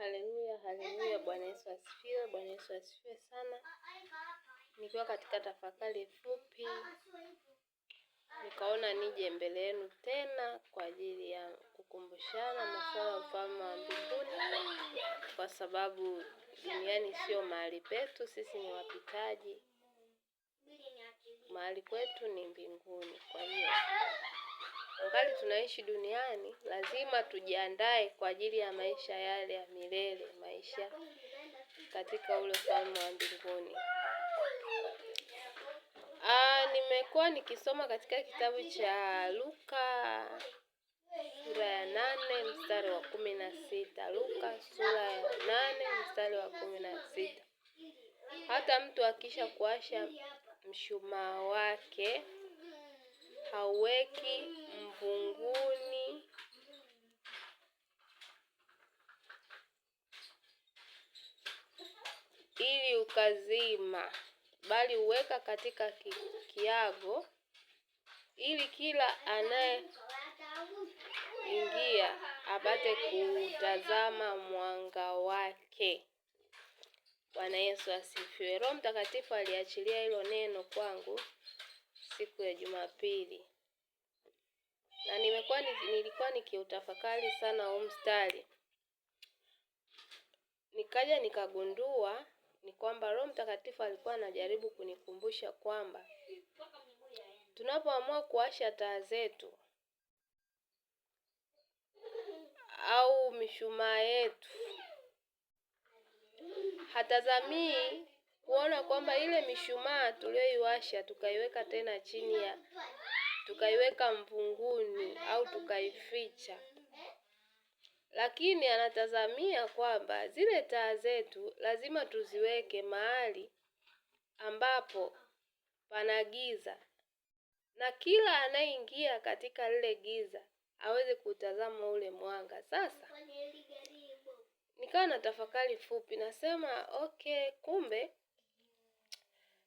Haleluya, haleluya. Bwana Yesu asifiwe, Bwana Yesu asifiwe sana. Nikiwa katika tafakari fupi, nikaona nije mbele yenu tena kwa ajili ya kukumbushana masuala ya ufalme wa mbinguni, kwa sababu duniani sio mahali petu, sisi ni wapitaji. Mahali kwetu ni mbinguni. Kwa hiyo wakati tunaishi duniani, lazima tujiandae kwa ajili ya maisha yale ya milele, maisha katika ule ufalme wa mbinguni. Nimekuwa nikisoma katika kitabu cha Luka sura ya 8 mstari wa 16. Luka sura ya 8 mstari wa 16. Hata mtu akisha kuwasha mshumaa wake hauweki mvunguni ili ukazima, bali uweka katika kiago, ili kila anayeingia apate kutazama mwanga wake. Bwana Yesu asifiwe. Roho Mtakatifu aliachilia hilo neno kwangu siku ya Jumapili, na nilikuwa nikiutafakari sana huo mstari. Nikaja nikagundua ni kwamba Roho Mtakatifu alikuwa anajaribu kunikumbusha kwamba tunapoamua kuwasha taa zetu au mishumaa yetu, hatazamii kuona kwamba ile mishumaa tuliyoiwasha tukaiweka tena tukaiweka mvunguni au tukaificha. Lakini anatazamia kwamba zile taa zetu lazima tuziweke mahali ambapo pana giza, na kila anayeingia katika lile giza aweze kutazama ule mwanga. Sasa nikawa na tafakari fupi, nasema kumbe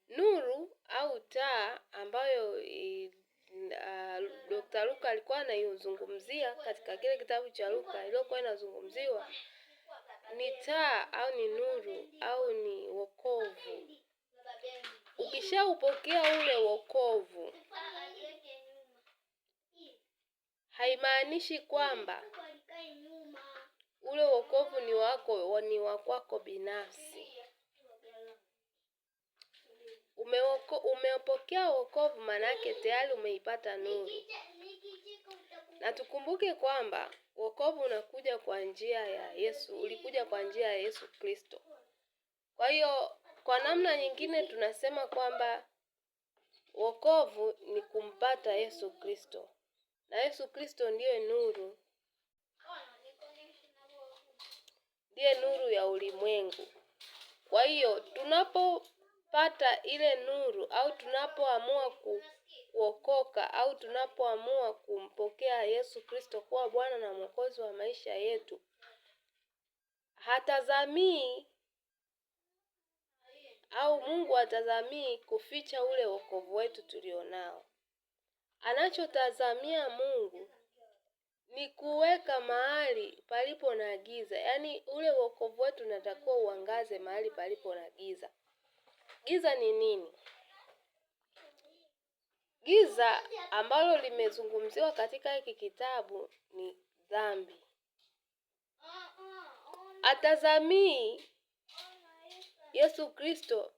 nuru au taa ambayo Dr. Luka alikuwa anaizungumzia katika kile kitabu cha Luka, iliyokuwa inazungumziwa ni taa au ni nuru au ni wokovu. Ukishaupokea ule wokovu, haimaanishi kwamba ule wokovu ni wa kwako binafsi. Umepokea wokovu, manake tayari umeipata nuru. Na tukumbuke kwamba wokovu unakuja kwa njia ya Yesu, ulikuja kwa njia ya Yesu Kristo. Kwa hiyo kwa namna nyingine tunasema kwamba wokovu ni kumpata Yesu Kristo. Na Yesu Kristo ndiye nuru. Ndiye nuru ya ulimwengu. Kwa hiyo tunapopata ile nuru au tunapoamua kuokoka au tunapoamua kumpokea Yesu Kristo kuwa Bwana na Mwokozi wa maisha yetu, hatazamii au Mungu hatazamii kuficha ule wokovu wetu tulionao. Anachotazamia Mungu ni kuweka mahali palipo na giza. Yaani ule wokovu wetu unatakiwa uangaze mahali palipo na giza. Giza ni nini? Giza ambalo limezungumziwa katika hiki kitabu ni dhambi. Atazamii Yesu Kristo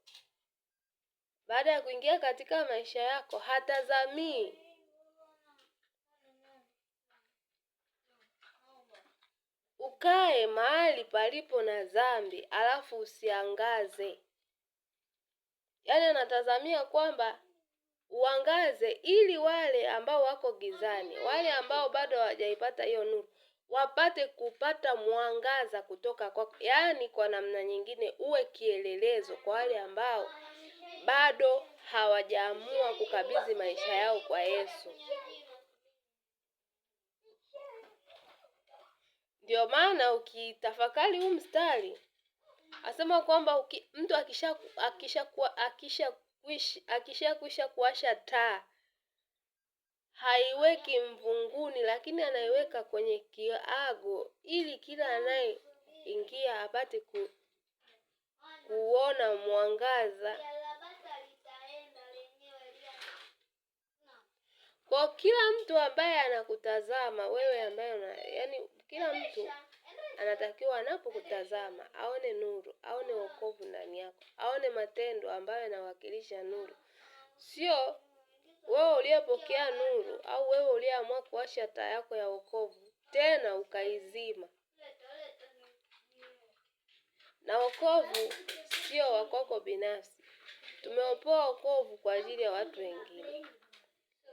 baada ya kuingia katika maisha yako, hatazamii ukae mahali palipo na dhambi alafu usiangaze. Yaani anatazamia kwamba uangaze ili wale ambao wako gizani, wale ambao bado hawajaipata hiyo nuru, wapate kupata mwangaza kutoka kwako. Yaani kwa namna nyingine uwe kielelezo kwa wale ambao bado hawajaamua kukabidhi maisha yao kwa Yesu. Ndio maana ukitafakari huu mstari, asema kwamba mtu akishakwisha kuwasha taa, haiweki mvunguni, lakini anaiweka kwenye kiago, ili kila ingia apate kuona mwangaza. Kwa kila mtu ambaye anakutazama wewe, ambaye kila mtu anatakiwa anapokutazama aone nuru, aone wokovu ndani yako, aone matendo ambayo yanawakilisha nuru. Sio wewe uliyepokea nuru au wewe uliyeamua kuwasha taa yako ya wokovu tena ukaizima. Na wokovu sio wako binafsi. Tumeopoa wokovu kwa ajili ya watu wengine.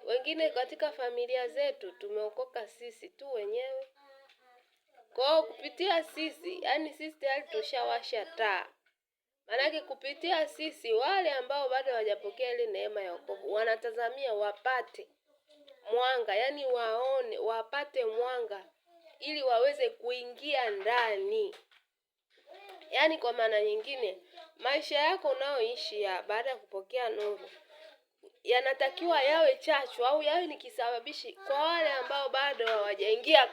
Wengine katika familia zetu tumeokoka sisi tu wenyewe. Kwa kupitia sisi, sisi tayari tushawasha taa. Maanake kupitia sisi wale ambao bado hawajapokea ile neema ya wokovu wanatazamia wapate mwanga, waone, wapate mwanga ili waweze kuingia ndani. Kwa maana nyingine, maisha yako unayoishi baada ya kupokea nuru yanatakiwa yawe chachu au yawe ni kisababishi kwa wale ambao bado hawajaingia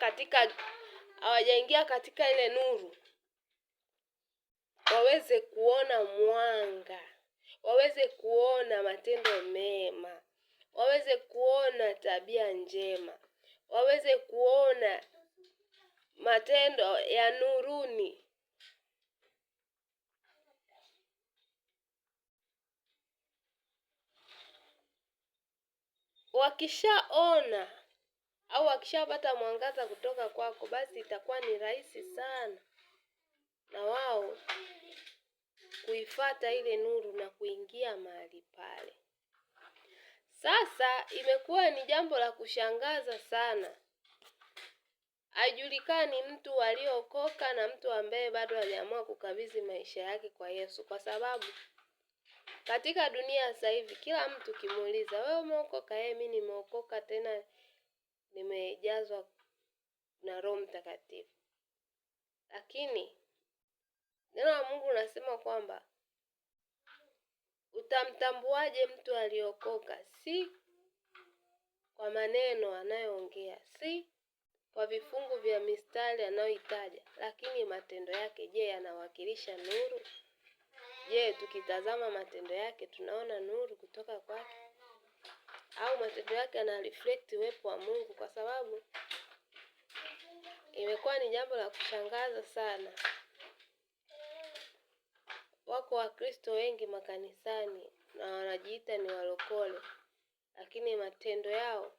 katika ile nuru, waweze kuona mwanga, waweze kuona matendo mema, waweze kuona tabia njema, waweze kuona matendo ya nuruni. Wakishaona au wakishapata mwangaza kutoka kwako, basi itakuwa ni rahisi sana na wao kuifuata ile nuru na kuingia mahali pale. Sasa imekuwa ni jambo la kushangaza sana. Haijulikani mtu aliokoka na mtu ambaye bado aliamua kukabidhi maisha yake kwa Yesu, kwa sababu katika dunia sasa hivi kila mtu kimuuliza, wewe umeokoka? Mimi nimeokoka, tena nimejazwa na Roho Mtakatifu. Lakini neno la Mungu linasema kwamba utamtambuaje mtu aliokoka? Si kwa maneno anayoongea, si kwa vifungu vya mistari anayoitaja, lakini matendo yake. Je, yanawakilisha nuru? Je, tukitazama matendo yake tunaona nuru kutoka kwake? Au matendo yake yana reflect uwepo wa Mungu? Kwa sababu imekuwa ni jambo la kushangaza sana. Wako Wakristo wengi makanisani na wanajiita ni walokole, lakini matendo yao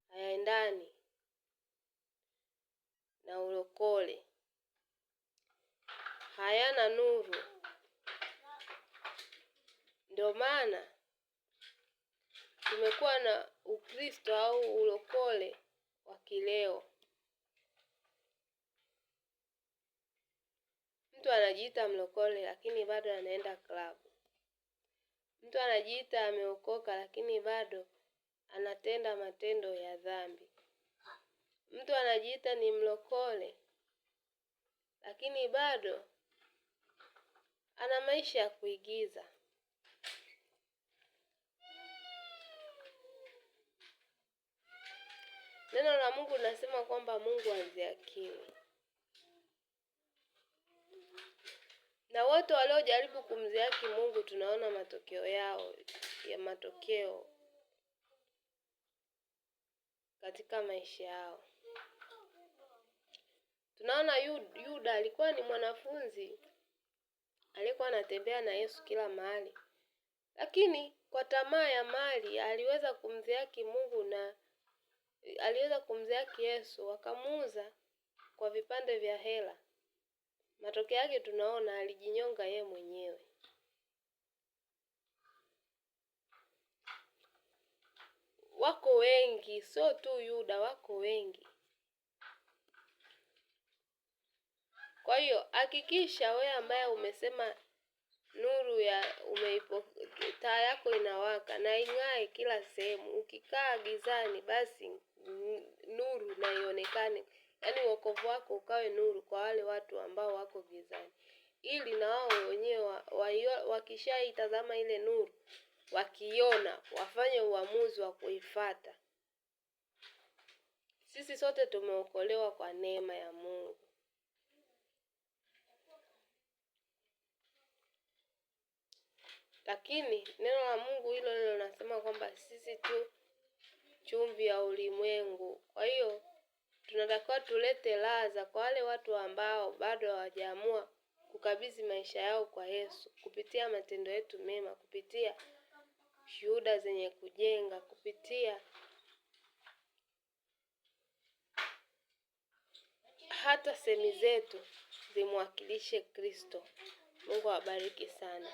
hayaendani na ulokole, hayana nuru. Ndio maana tumekuwa na Ukristo au ulokole wa kileo. Mtu anajiita mlokole lakini bado anaenda klabu. Mtu anajiita ameokoka lakini bado anatenda matendo ya dhambi. Mtu anajiita ni mlokole lakini bado ana maisha ya kuigiza. Neno la Mungu linasema kwamba Mungu hazihakiwi. Na wote waliojaribu kumdhihaki Mungu tunaona matokeo katika maisha yao. Tunaona Yuda alikuwa ni mwanafunzi, alikuwa anatembea na Yesu kila mahali, lakini kwa tamaa ya mali aliweza kumdhihaki Mungu na aliweza kumdhihaki Yesu, akamuuza kwa vipande vya hela. Matokeo yake tunaona alijinyonga yeye mwenyewe. Wako wengi, sio tu Yuda, wako wengi. Kwa hiyo hakikisha wewe ambaye umesema nuru taa yako inawaka na ing'ae kila sehemu. Ukikaa gizani, basi nuru na ionekane. Wokovu wako ukawe nuru kwa wale watu ambao wako gizani, ili na wao wenyewe wakishaitazama ile nuru, wakiona, wafanye uamuzi wa kuifuata. Sisi sote tumeokolewa kwa neema ya Mungu. Lakini neno la Mungu hilo hilo linasema kwamba sisi tu chumvi ya ulimwengu. Kwa hiyo tunatakiwa tulete ladha kwa wale watu ambao bado hawajaamua kukabidhi maisha yao kwa Yesu, kupitia matendo yetu mema, kupitia shuhuda zenye kujenga, kupitia hata semi zetu zimwakilishe Kristo. Mungu awabariki sana.